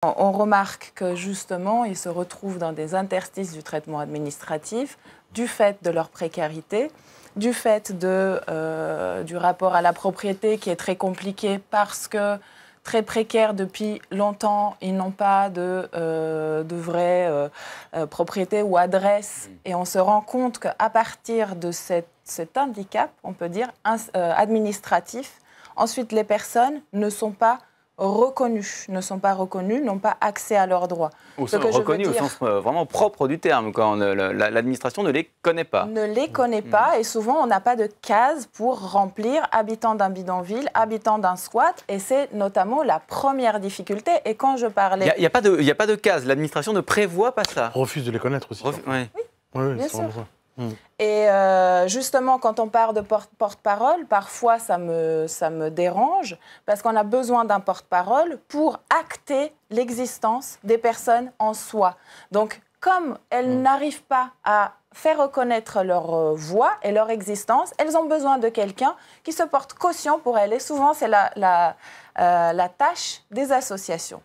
On remarque que justement, ils se retrouvent dans des interstices du traitement administratif du fait de leur précarité, du fait du rapport à la propriété qui est très compliqué parce que très précaires depuis longtemps, ils n'ont pas de vraie propriété ou adresse. Et on se rend compte qu'à partir de cet handicap, on peut dire, administratif, ensuite les personnes ne sont pas reconnus, n'ont pas accès à leurs droits. Reconnus au sens vraiment propre du terme, quand l'administration ne les connaît pas. Ne les connaît pas et souvent on n'a pas de case pour remplir habitant d'un bidonville, habitant d'un squat et c'est notamment la première difficulté. Et quand je parlais... Il n'y a pas de case, l'administration ne prévoit pas ça. On refuse de les connaître aussi. Oui, bien sûr. Et justement, quand on parle de porte-parole, parfois ça me dérange parce qu'on a besoin d'un porte-parole pour acter l'existence des personnes en soi. Donc, comme elles n'arrivent pas à faire reconnaître leur voix et leur existence, elles ont besoin de quelqu'un qui se porte caution pour elles. Et souvent, c'est la tâche des associations.